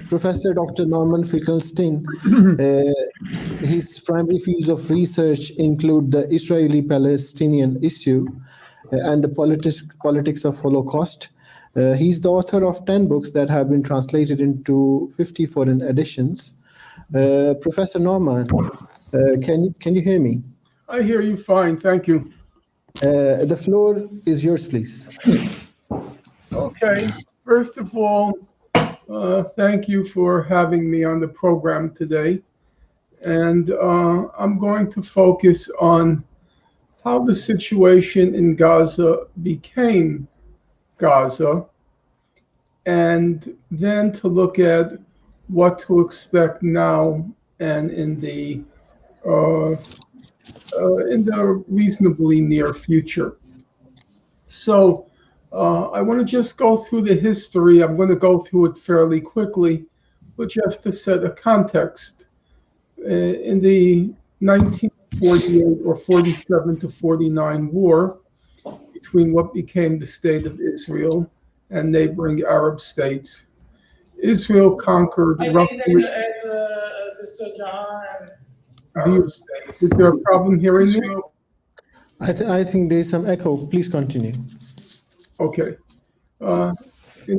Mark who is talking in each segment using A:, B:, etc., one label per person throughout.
A: Professor Dr. Norman Finkelstein. His primary fields of research include the Israeli-Palestinian issue and the politics of Holocaust. He's the author of 10 books that have been translated into 50 foreign editions. Professor Norman, can you hear me?
B: I hear you fine, thank you.
A: The floor is yours, please.
B: Okay, first of all, thank you for having me on the program today. And I'm going to focus on how the situation in Gaza became Gaza, and then to look at what to expect now and in the reasonably near future. So I want to just go through the history. I'm going to go through it fairly quickly, but just to set a context. In the 1948 or 47 to 49 war between what became the State of Israel and neighboring Arab states, Israel conquered roughly.
C: Sister Jahan and
B: Arab states. Is there a problem hearing me?
A: I think there's some echo. Please continue.
B: Okay. In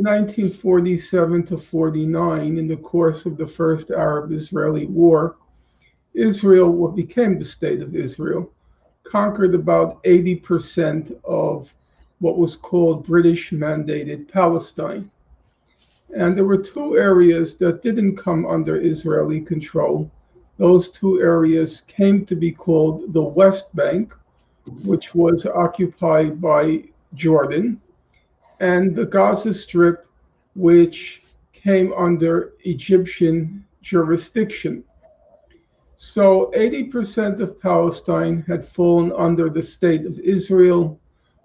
B: 1947 to 49, in the course of the First Arab-Israeli War, Israel, what became the State of Israel, conquered about 80% of what was called British-mandated Palestine. And there were two areas that didn't come under Israeli control. Those two areas came to be called the West Bank, which was occupied by Jordan, and the Gaza Strip, which came under Egyptian jurisdiction. So 80% of Palestine had fallen under the State of Israel,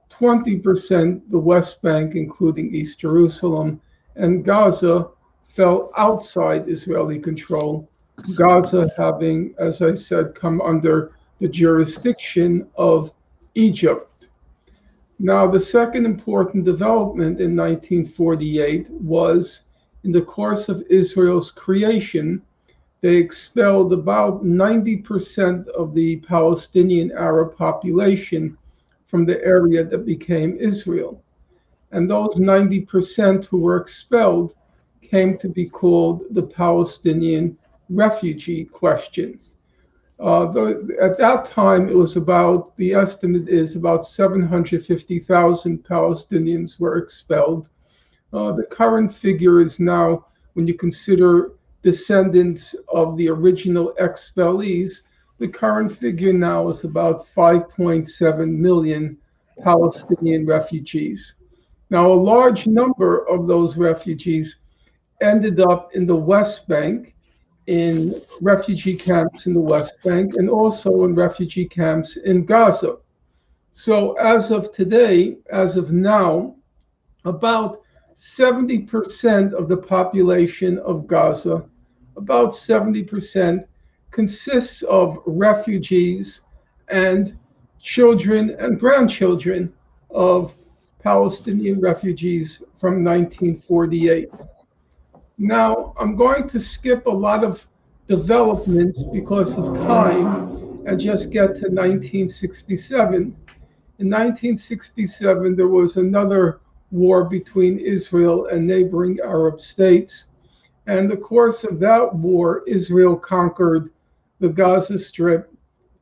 B: 20% the West Bank, including East Jerusalem, and Gaza fell outside Israeli control, Gaza having, as I said, come under the jurisdiction of Egypt. Now, the second important development in 1948 was, in the course of Israel's creation, they expelled about 90% of the Palestinian Arab population from the area that became Israel. And those 90% who were expelled came to be called the Palestinian refugee question. At that time, it was about, the estimate is about 750,000 Palestinians were expelled. The current figure is now, when you consider descendants of the original expellees, the current figure now is about 5.7 million Palestinian refugees. Now, a large number of those refugees ended up in the West Bank, in refugee camps in the West Bank, and also in refugee camps in Gaza. So as of today, as of now, about 70% of the population of Gaza, about 70%, consists of refugees and children and grandchildren of Palestinian refugees from 1948. Now, I'm going to skip a lot of developments because of time and just get to 1967. In 1967, there was another war between Israel and neighboring Arab states. And in the course of that war, Israel conquered the Gaza Strip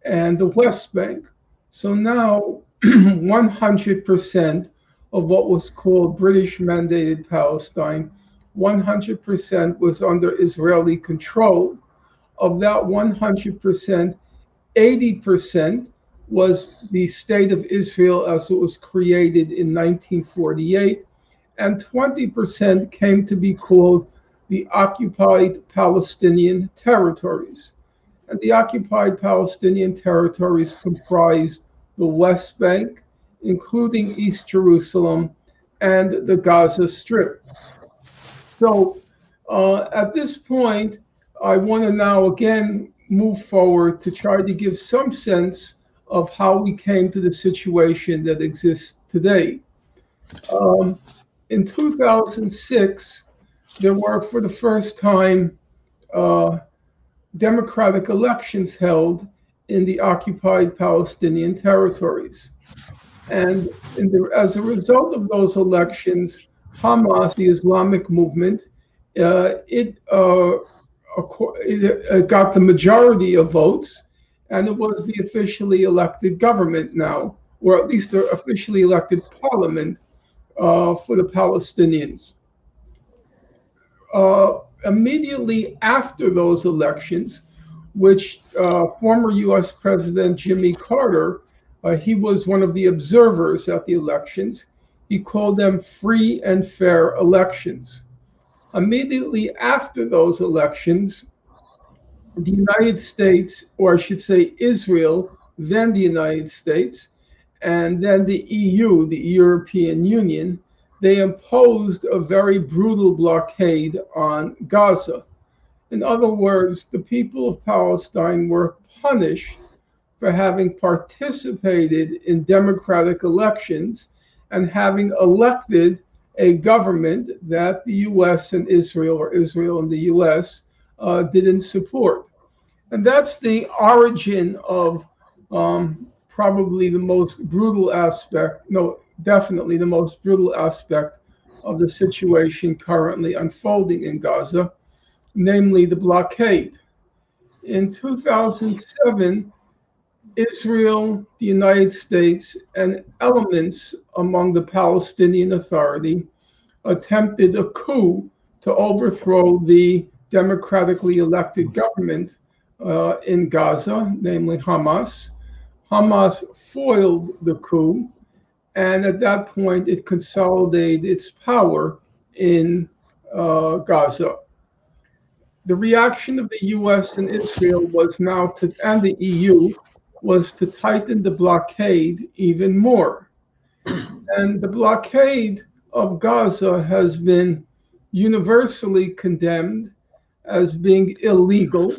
B: and the West Bank. So now 100% of what was called British-mandated Palestine, 100% was under Israeli control. Of that 100%, 80% was the State of Israel as it was created in 1948, and 20% came to be called the occupied Palestinian territories. And the occupied Palestinian territories comprised the West Bank, including East Jerusalem, and the Gaza Strip. So at this point, I want to now again move forward to try to give some sense of how we came to the situation that exists today. In 2006, there were, for the first time, democratic elections held in the occupied Palestinian territories. And as a result of those elections, Hamas, the Islamic movement, it got the majority of votes, and it was the officially elected government now, or at least the officially elected parliament for the Palestinians. Immediately after those elections, which former US President Jimmy Carter, he was one of the observers at the elections. He called them free and fair elections. Immediately after those elections, the United States, or I should say Israel, then the United States, and then the EU, the European Union, they imposed a very brutal blockade on Gaza. In other words, the people of Palestine were punished for having participated in democratic elections and having elected a government that the US and Israel, or Israel and the US, didn't support. And that's the origin of probably the most brutal aspect, no, definitely the most brutal aspect of the situation currently unfolding in Gaza, namely the blockade. In 2007, Israel, the United States, and elements among the Palestinian Authority attempted a coup to overthrow the democratically elected government in Gaza, namely Hamas. Hamas foiled the coup, and at that point, it consolidated its power in Gaza. The reaction of the US and Israel was now to, and the EU, was to tighten the blockade even more. And the blockade of Gaza has been universally condemned as being illegal.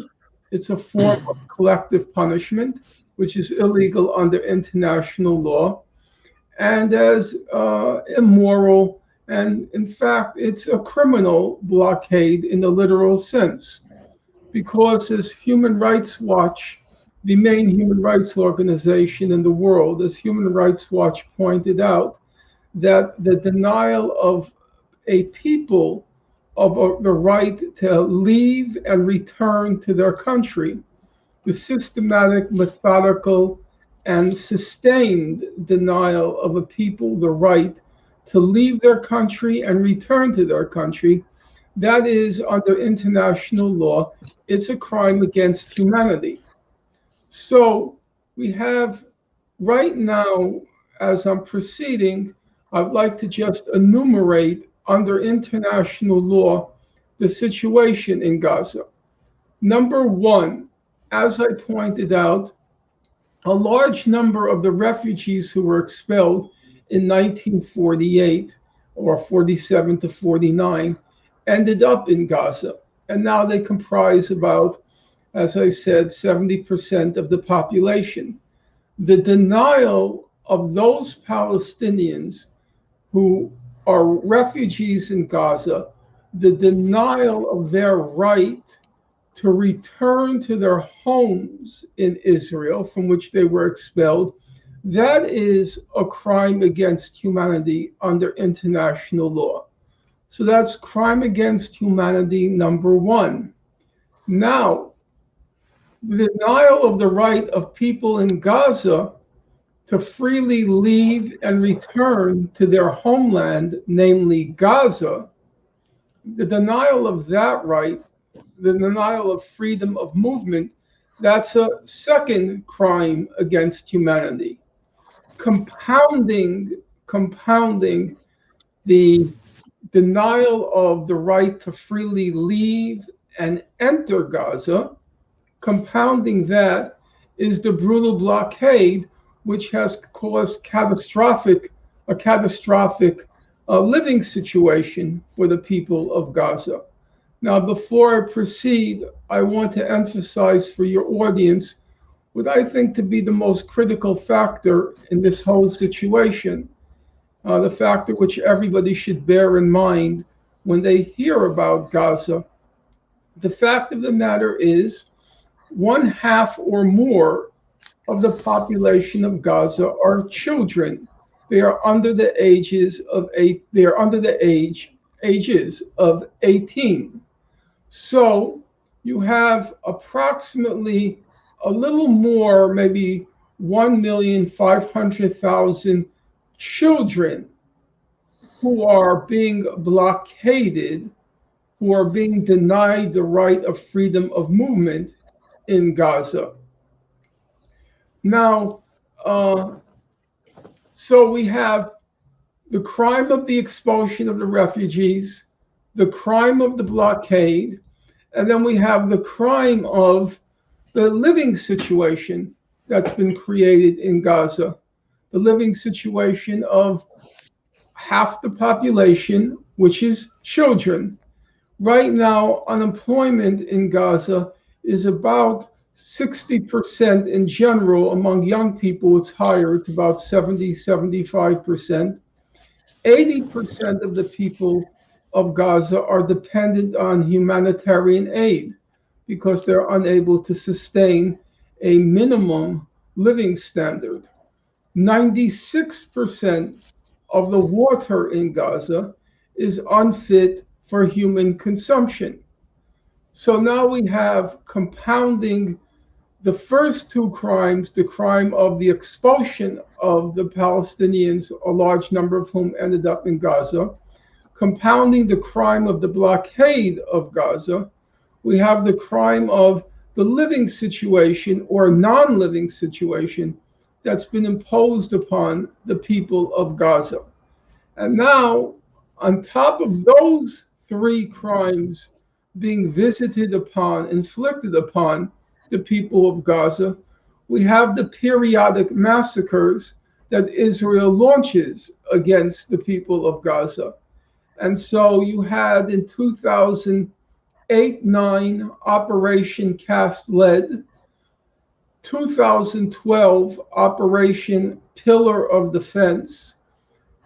B: It's a form of collective punishment, which is illegal under international law, and as immoral. And in fact, it's a criminal blockade in the literal sense, because as Human Rights Watch, the main human rights organization in the world, as Human Rights Watch pointed out, that the denial of a people of the right to leave and return to their country, the systematic, methodical, and sustained denial of a people the right to leave their country and return to their country, that is, under international law, it's a crime against humanity. So we have right now, as I'm proceeding, I'd like to just enumerate under international law the situation in Gaza. Number one, as I pointed out, a large number of the refugees who were expelled in 1948 or 47 to 49 ended up in Gaza. And now they comprise about, as I said, 70% of the population. The denial of those Palestinians who are refugees in Gaza, the denial of their right to return to their homes in Israel from which they were expelled, that is a crime against humanity under international law. So that's crime against humanity number one. Now, the denial of the right of people in Gaza to freely leave and return to their homeland, namely Gaza, the denial of that right, the denial of freedom of movement, that's a second crime against humanity. Compounding the denial of the right to freely leave and enter Gaza, compounding that is the brutal blockade, which has caused a catastrophic living situation for the people of Gaza. Now, before I proceed, I want to emphasize for your audience what I think to be the most critical factor in this whole situation, the factor which everybody should bear in mind when they hear about Gaza. The fact of the matter is, 1/2 or more of the population of Gaza are children. They are under the ages of ages of 18. So you have approximately a little more, maybe 1,500,000 children who are being blockaded, who are being denied the right of freedom of movement in Gaza. Now, so we have the crime of the expulsion of the refugees, the crime of the blockade, and then we have the crime of the living situation that's been created in Gaza, the living situation of half the population, which is children. Right now, unemployment in Gaza is about 60% in general. Among young people, it's higher. It's about 70, 75%. 80% of the people of Gaza are dependent on humanitarian aid because they're unable to sustain a minimum living standard. 96% of the water in Gaza is unfit for human consumption. So now we have compounding the first two crimes, the crime of the expulsion of the Palestinians, a large number of whom ended up in Gaza, compounding the crime of the blockade of Gaza. We have the crime of the living situation or non-living situation that's been imposed upon the people of Gaza. And now, on top of those three crimes being visited upon, inflicted upon the people of Gaza, we have the periodic massacres that Israel launches against the people of Gaza. And so you had in 2008-9 Operation Cast Lead, 2012 Operation Pillar of Defense,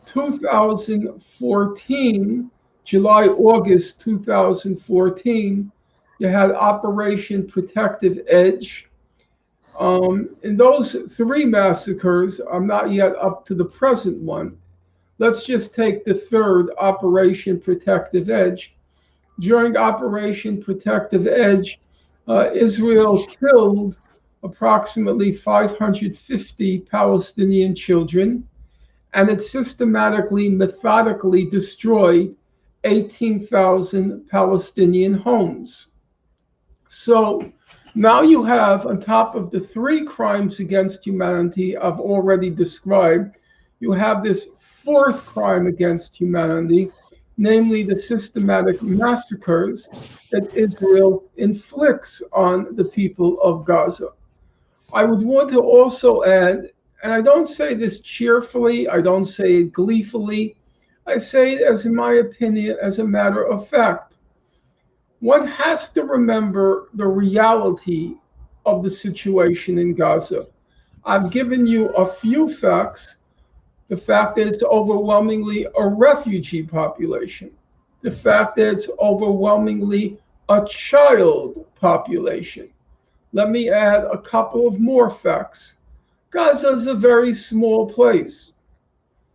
B: 2014, July-August 2014, you had Operation Protective Edge. In those three massacres, I'm not yet up to the present one. Let's just take the third, Operation Protective Edge. During Operation Protective Edge, Israel killed approximately 550 Palestinian children, and it systematically, methodically destroyed 18,000 Palestinian homes. So now you have, on top of the three crimes against humanity I've already described, you have this fourth crime against humanity, namely the systematic massacres that Israel inflicts on the people of Gaza. I would want to also add, and I don't say this cheerfully, I don't say it gleefully, I say it as, in my opinion, as a matter of fact. One has to remember the reality of the situation in Gaza. I've given you a few facts. The fact that it's overwhelmingly a refugee population. The fact that it's overwhelmingly a child population. Let me add a couple of more facts. Gaza is a very small place.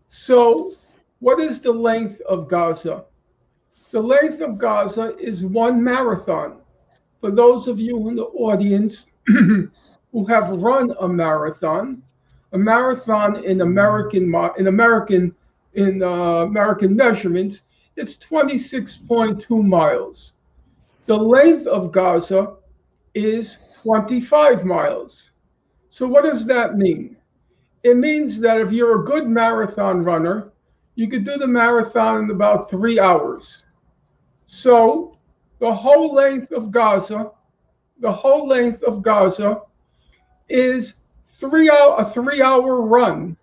B: So what is the length of Gaza? The length of Gaza is one marathon. For those of you in the audience who have run a marathon in American measurements, it's 26.2 miles. The length of Gaza is 25 miles. So what does that mean? It means that if you're a good marathon runner, you could do the marathon in about 3 hours. So the whole length of Gaza is a 3-hour run.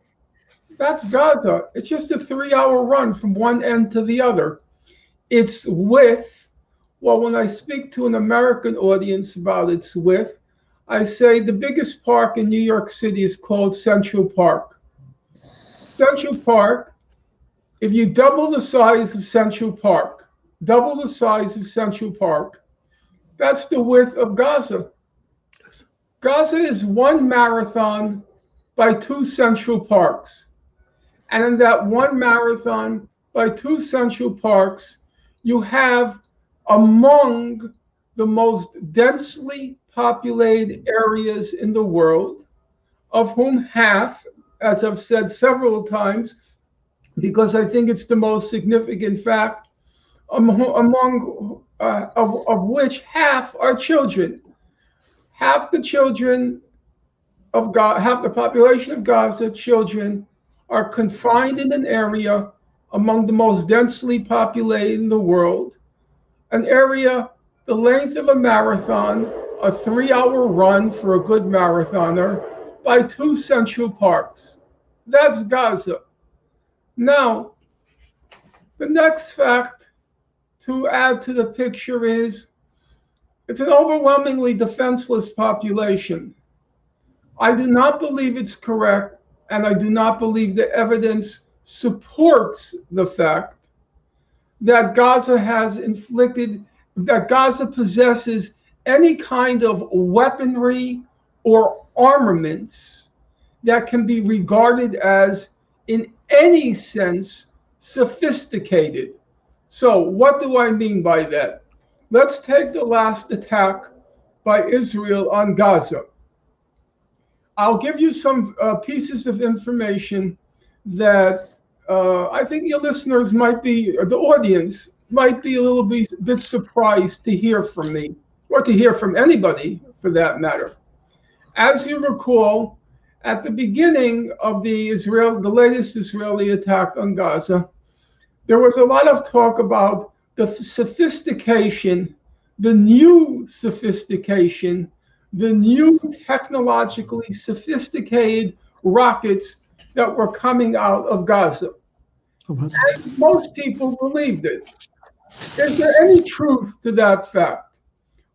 B: That's Gaza. It's just a 3-hour run from one end to the other. Its width, well, when I speak to an American audience about its width, I say the biggest park in New York City is called Central Park. Central Park, if you double the size of Central Park, double the size of Central Park. That's the width of Gaza. Gaza is one marathon by 2 Central Parks. And in that one marathon by 2 Central Parks, you have among the most densely populated areas in the world, of whom half, as I've said several times, because I think it's the most significant fact, among of which half are children. Half the children of Gaza, half the population of Gaza, children, are confined in an area among the most densely populated in the world, an area the length of a marathon, a 3-hour run for a good marathoner, by 2 Central Parks. That's Gaza. Now, the next fact to add to the picture is it's an overwhelmingly defenseless population. I do not believe it's correct, and I do not believe the evidence supports the fact that Gaza possesses any kind of weaponry or armaments that can be regarded as, in any sense, sophisticated. So what do I mean by that? Let's take the last attack by Israel on Gaza. I'll give you some pieces of information that I think your listeners might be, or the audience might be a little bit surprised to hear from me, or to hear from anybody for that matter. As you recall, at the beginning of the latest Israeli attack on Gaza, there was a lot of talk about the sophistication, the new sophistication, the new technologically sophisticated rockets that were coming out of Gaza. And most people believed it. Is there any truth to that fact?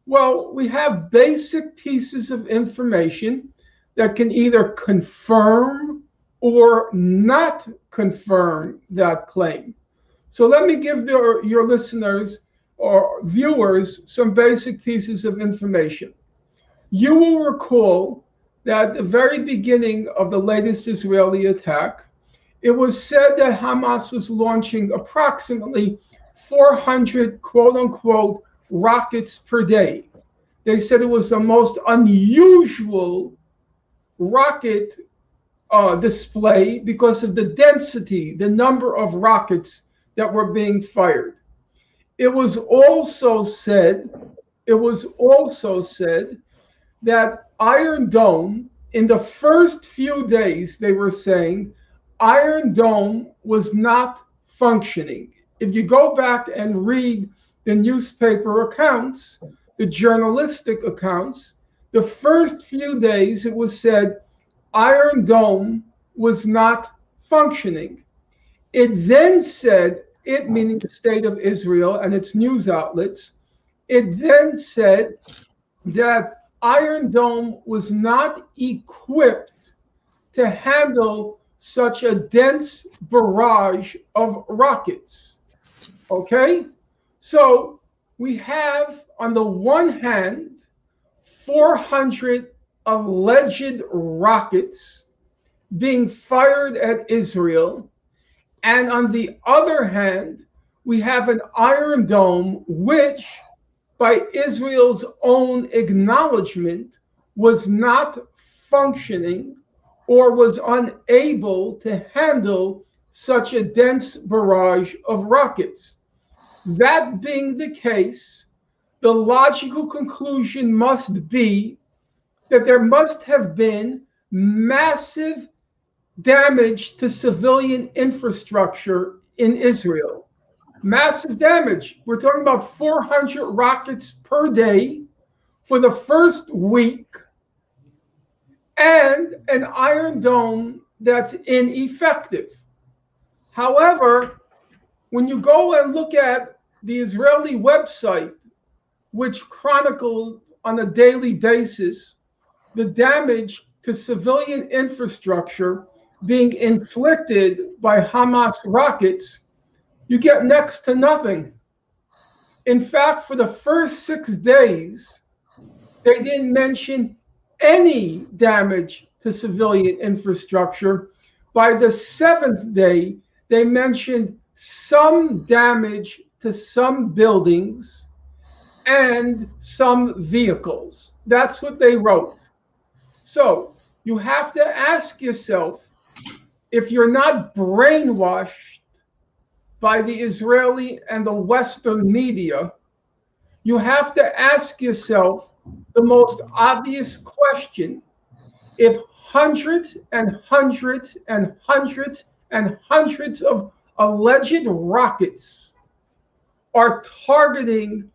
B: Well, we have basic pieces of information that can either confirm or not confirm that claim. So let me give your listeners or viewers some basic pieces of information. You will recall that at the very beginning of the latest Israeli attack, it was said that Hamas was launching approximately 400 quote-unquote rockets per day. They said it was the most unusual rocket display because of the density, the number of rockets that were being fired. It was also said that Iron Dome, in the first few days, they were saying Iron Dome was not functioning. If you go back and read the newspaper accounts, the journalistic accounts, the first few days it was said Iron Dome was not functioning. It then said, it meaning the state of Israel and its news outlets, it then said that Iron Dome was not equipped to handle such a dense barrage of rockets. Okay? So we have, on the one hand, 400 alleged rockets being fired at Israel. And on the other hand, we have an Iron Dome, which, by Israel's own acknowledgement, was not functioning or was unable to handle such a dense barrage of rockets. That being the case, the logical conclusion must be that there must have been massive damage to civilian infrastructure in Israel. Massive damage. We're talking about 400 rockets per day for the first week, and an Iron Dome that's ineffective. However, when you go and look at the Israeli website, which chronicled on a daily basis the damage to civilian infrastructure being inflicted by Hamas rockets, you get next to nothing. In fact, for the first 6 days, they didn't mention any damage to civilian infrastructure. By the 7th day, they mentioned some damage to some buildings and some vehicles. That's what they wrote. So you have to ask yourself, if you're not brainwashed by the Israeli and the Western media, you have to ask yourself the most obvious question. If hundreds and hundreds and hundreds and hundreds of alleged rockets are targeting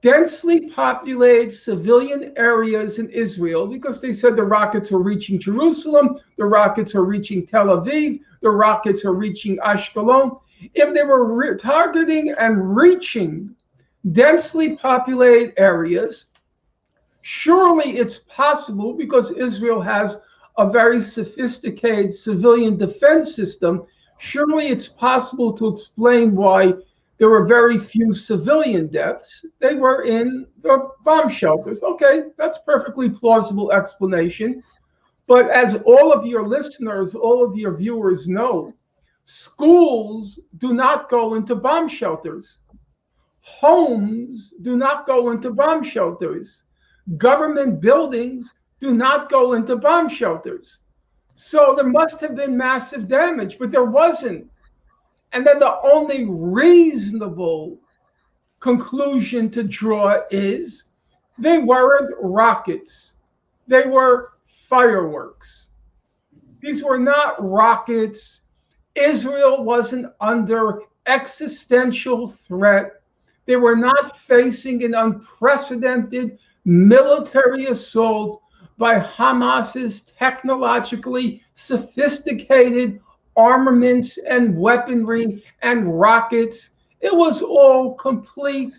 B: densely populated civilian areas in Israel, because they said the rockets are reaching Jerusalem, the rockets are reaching Tel Aviv, the rockets are reaching Ashkelon. If they were targeting and reaching densely populated areas, surely it's possible, because Israel has a very sophisticated civilian defense system, surely it's possible to explain why there were very few civilian deaths. They were in the bomb shelters. Okay, that's perfectly plausible explanation. But as all of your listeners, all of your viewers know, schools do not go into bomb shelters. Homes do not go into bomb shelters. Government buildings do not go into bomb shelters. So there must have been massive damage, but there wasn't. And then the only reasonable conclusion to draw is they weren't rockets. They were fireworks. These were not rockets. Israel wasn't under existential threat. They were not facing an unprecedented military assault by Hamas's technologically sophisticated armaments and weaponry and rockets. It was all complete,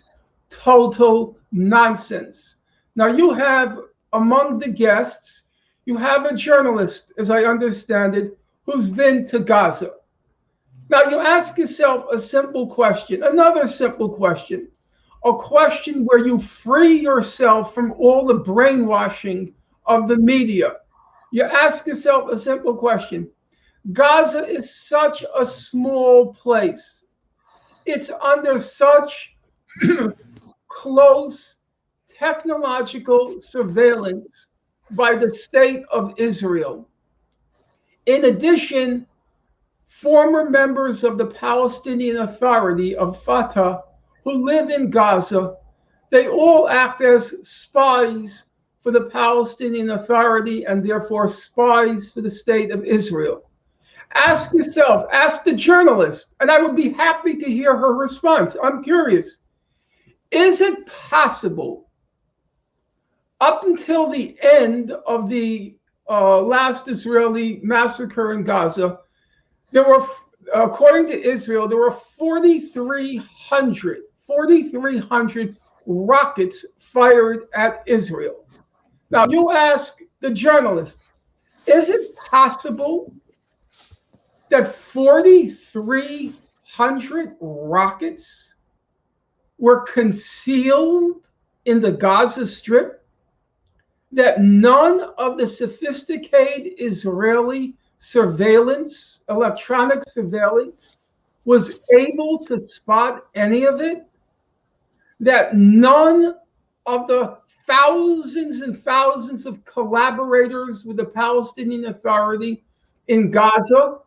B: total nonsense. Now you have, among the guests, you have a journalist, as I understand it, who's been to Gaza. Now you ask yourself a simple question, another simple question, a question where you free yourself from all the brainwashing of the media. You ask yourself a simple question. Gaza is such a small place. It's under such close technological surveillance by the state of Israel. In addition, former members of the Palestinian Authority of Fatah who live in Gaza, they all act as spies for the Palestinian Authority and therefore spies for the state of Israel. Ask yourself, ask the journalist, and I would be happy to hear her response. I'm curious. Is it possible, up until the end of the last Israeli massacre in Gaza, there were, according to Israel, there were 4,300 rockets fired at Israel. Now you ask the journalist, is it possible that 4,300 rockets were concealed in the Gaza Strip, that none of the sophisticated Israeli surveillance, electronic surveillance, was able to spot any of it, that none of the thousands and thousands of collaborators with the Palestinian Authority in Gaza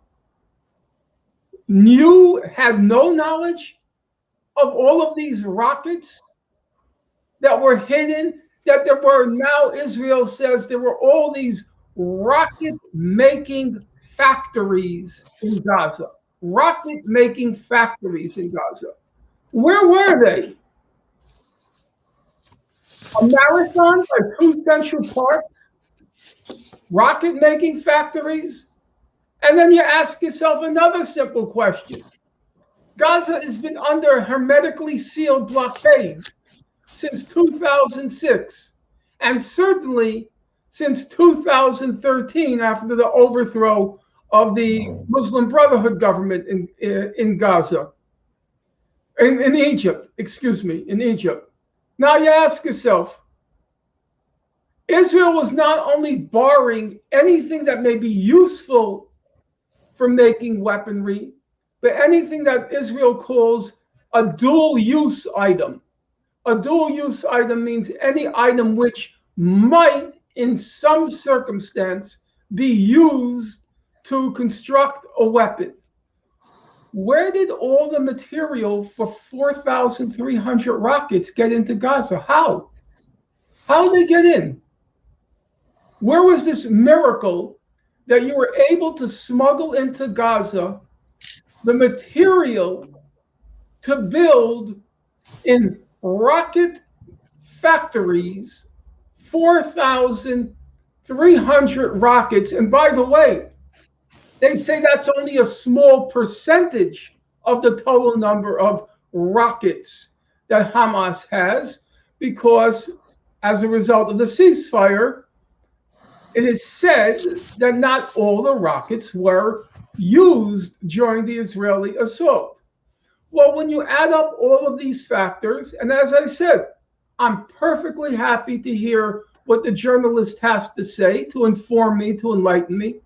B: had no knowledge of all of these rockets that were hidden, that there were, now Israel says there were all these rocket-making factories in Gaza. Rocket-making factories in Gaza. Where were they? A marathon by 2 Central Parks? Rocket-making factories? And then you ask yourself another simple question. Gaza has been under a hermetically sealed blockade since 2006, and certainly since 2013 after the overthrow of the Muslim Brotherhood government in Gaza. in Egypt, excuse me, in Egypt. Now you ask yourself, Israel was not only borrowing anything that may be useful for making weaponry, but anything that Israel calls a dual use item. A dual use item means any item which might, in some circumstance, be used to construct a weapon. Where did all the material for 4,300 rockets get into Gaza? How? How did they get in? Where was this miracle that you were able to smuggle into Gaza the material to build in rocket factories 4,300 rockets? And by the way, they say that's only a small percentage of the total number of rockets that Hamas has, because as a result of the ceasefire, it is said that not all the rockets were used during the Israeli assault. Well, when you add up all of these factors, and as I said, I'm perfectly happy to hear what the journalist has to say to inform me, to enlighten me.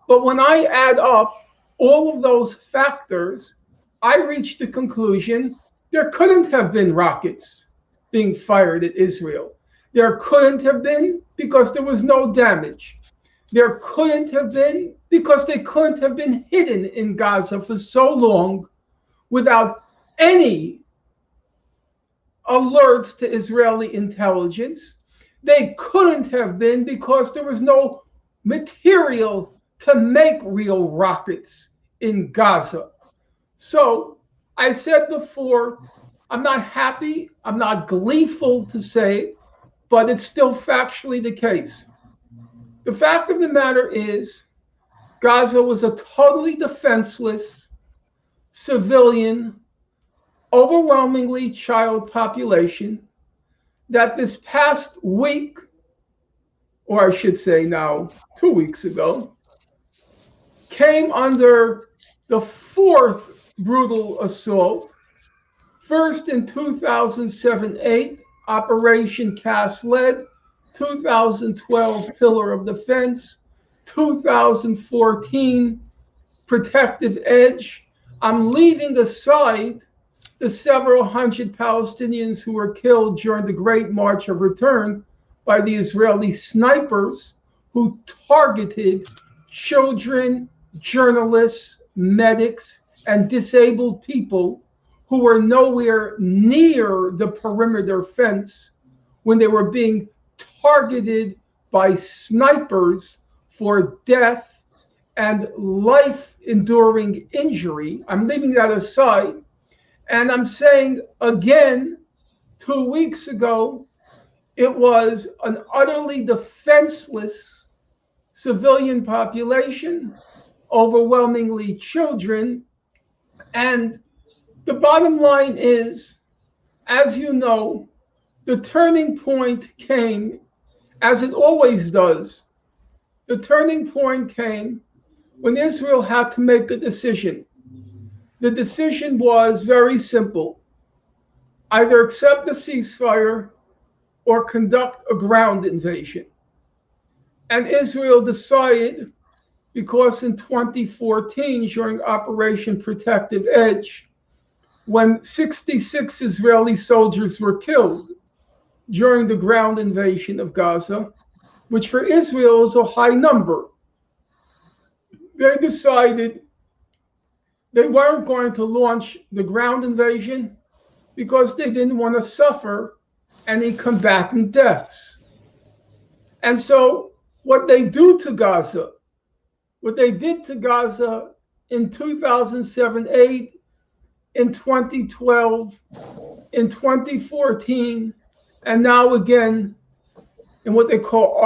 B: But when I add up all of those factors, I reach the conclusion there couldn't have been rockets being fired at Israel. There couldn't have been because there was no damage. There couldn't have been because they couldn't have been hidden in Gaza for so long without any alerts to Israeli intelligence. They couldn't have been because there was no material to make real rockets in Gaza. So I said before, I'm not happy, I'm not gleeful to say, but it's still factually the case. The fact of the matter is, Gaza was a totally defenseless, civilian, overwhelmingly child population that this past week, or I should say now 2 weeks ago, came under the fourth brutal assault, first in 2007-8, Operation Cast Lead, 2012 Pillar of Defense, 2014 Protective Edge. I'm leaving aside the several hundred Palestinians who were killed during the Great March of Return by the Israeli snipers who targeted children, journalists, medics, and disabled people who were nowhere near the perimeter fence when they were being targeted by snipers for death and life-enduring injury. I'm leaving that aside. And I'm saying again, 2 weeks ago, it was an utterly defenseless civilian population, overwhelmingly children. And the bottom line is, as you know, the turning point came, as it always does. The turning point came when Israel had to make a decision. The decision was very simple: either accept the ceasefire or conduct a ground invasion. And Israel decided, because in 2014, during Operation Protective Edge, when 66 Israeli soldiers were killed during the ground invasion of Gaza, which for Israel is a high number, they decided they weren't going to launch the ground invasion because they didn't want to suffer any combatant deaths. And so what they do to Gaza, what they did to Gaza in 2007-8, in 2012, in 2014, and now again in what they call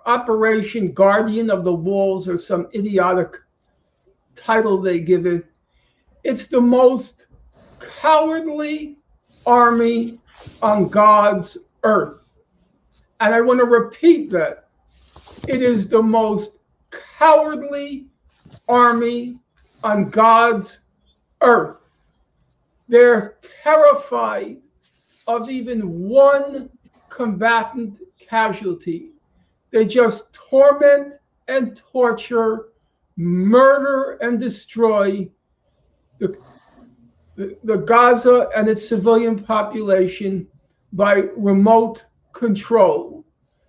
B: Operation Guardian of the Walls, or some idiotic title they give it. It's the most cowardly army on God's earth. And I want to repeat that. It is the most cowardly army on God's earth. They're terrified of even one combatant casualty. They just torment and torture, murder and destroy the Gaza and its civilian population by remote control,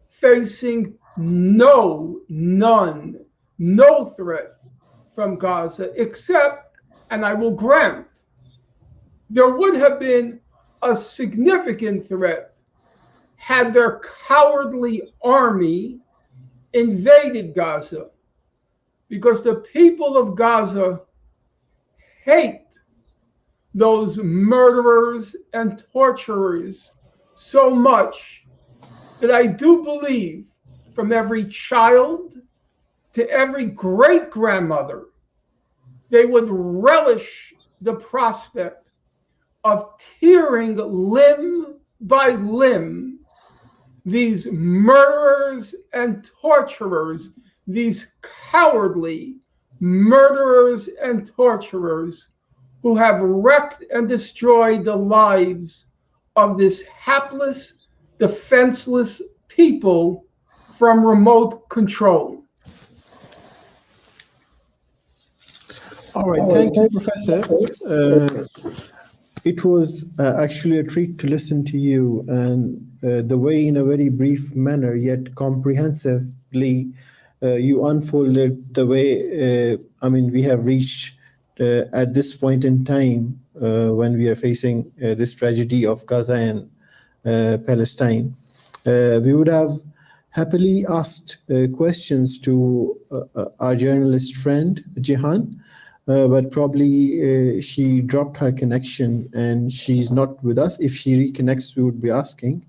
B: facing none, no threat from Gaza, except, and I will grant, there would have been a significant threat had their cowardly army invaded Gaza, because the people of Gaza hate those murderers and torturers so much that I do believe from every child to every great grandmother, they would relish the prospect of tearing limb by limb these murderers and torturers, these cowardly murderers and torturers who have wrecked and destroyed the lives of this hapless, defenseless people from remote control.
A: All right, thank you, Professor. It was actually a treat to listen to you, and the way, in a very brief manner, yet comprehensively, you unfolded the way, we have reached at this point in time when we are facing this tragedy of Gaza and Palestine. We would have happily asked questions to our journalist friend, Jihan, but probably she dropped her connection and she's not with us. If she reconnects, we would be asking.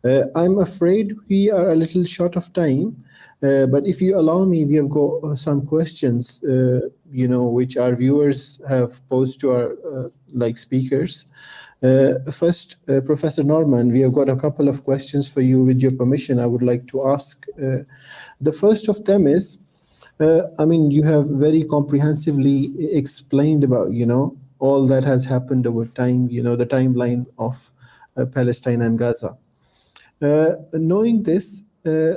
A: I'm afraid we are a little short of time, but if you allow me, we have got some questions, which our viewers have posed to our speakers. First, Professor Norman, we have got a couple of questions for you. With your permission, I would like to ask. The first of them is, you have very comprehensively explained about, all that has happened over time, the timeline of Palestine and Gaza. Knowing this,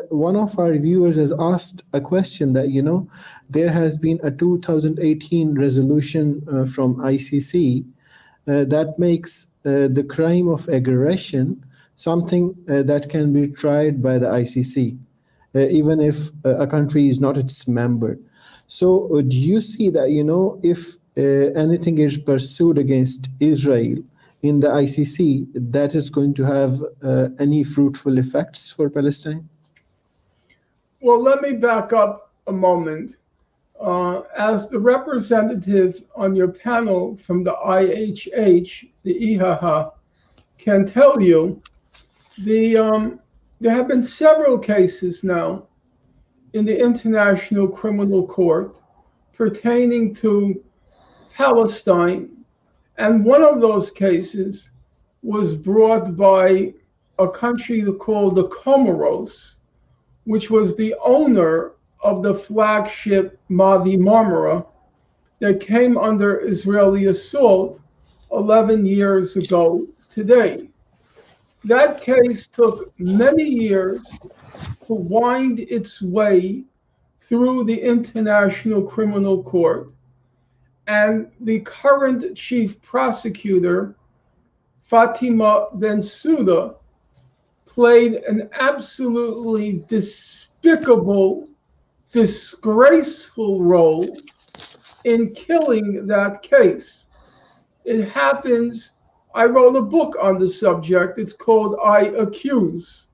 A: one of our viewers has asked a question that, there has been a 2018 resolution from ICC that makes the crime of aggression something that can be tried by the ICC. Even if a country is not its member. So do you see that, if anything is pursued against Israel in the ICC, that is going to have any fruitful effects for Palestine?
B: Well, let me back up a moment. As the representative on your panel from the IHH, the IHH, can tell you, there have been several cases now in the International Criminal Court pertaining to Palestine, and one of those cases was brought by a country called the Comoros, which was the owner of the flagship Mavi Marmara that came under Israeli assault 11 years ago today. That case took many years to wind its way through the International Criminal Court, and the current chief prosecutor, Fatima Bensouda, played an absolutely despicable, disgraceful role in killing that case. It happens. I wrote a book on the subject. It's called I Accuse.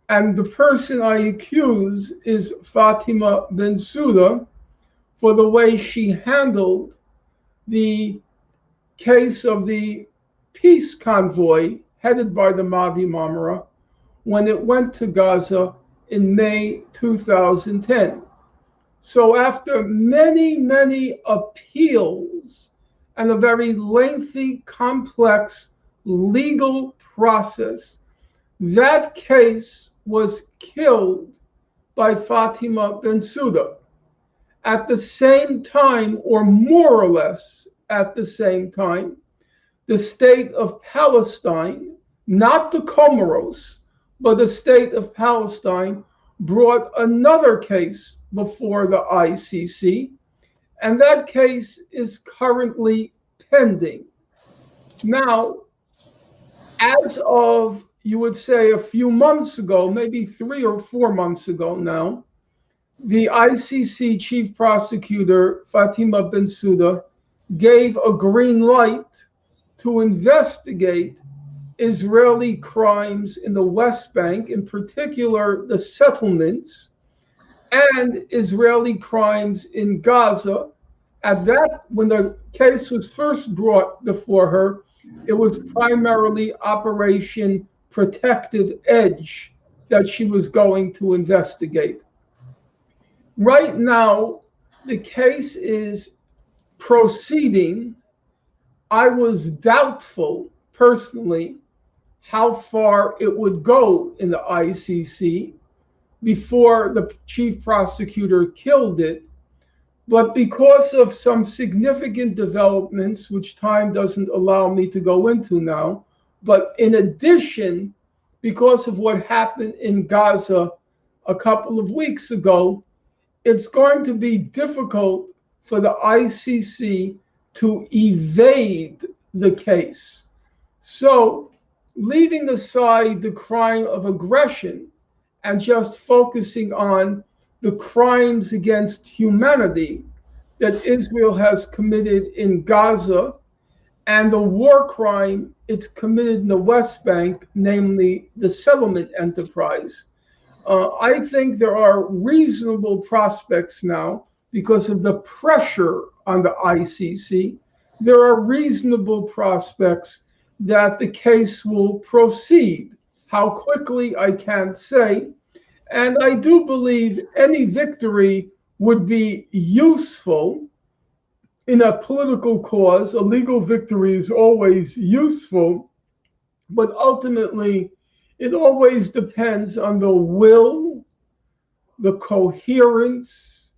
B: And the person I accuse is Fatima Bensouda for the way she handled the case of the peace convoy headed by the Mavi Marmara when it went to Gaza in May 2010. So after many, many appeals and a very lengthy, complex legal process, that case was killed by Fatima Bensouda. At the same time, or more or less at the same time, the state of Palestine, not the Comoros, but the state of Palestine, brought another case before the ICC, and that case is currently pending. Now, as of, you would say, a few months ago, maybe 3 or 4 months ago now, the ICC chief prosecutor, Fatima Bensouda, gave a green light to investigate Israeli crimes in the West Bank, in particular the settlements, and Israeli crimes in Gaza. At that, when the case was first brought before her, it was primarily Operation Protective Edge that she was going to investigate. Right now, the case is proceeding. I was doubtful, personally, how far it would go in the ICC before the chief prosecutor killed it. But because of some significant developments, which time doesn't allow me to go into now, but in addition, because of what happened in Gaza a couple of weeks ago, it's going to be difficult for the ICC to evade the case. So, leaving aside the crime of aggression and just focusing on the crimes against humanity that Israel has committed in Gaza and the war crime it's committed in the West Bank, namely the settlement enterprise, I think there are reasonable prospects now because of the pressure on the ICC. There are reasonable prospects that the case will proceed. How quickly, I can't say. And I do believe any victory would be useful in a political cause. A legal victory is always useful, but ultimately, it always depends on the will, the coherence,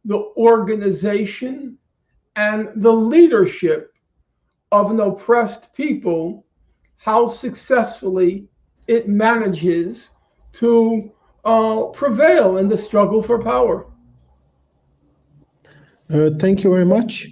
B: the organization, and the leadership of an oppressed people, how successfully it manages to prevail in the struggle for power.
A: Thank you very much.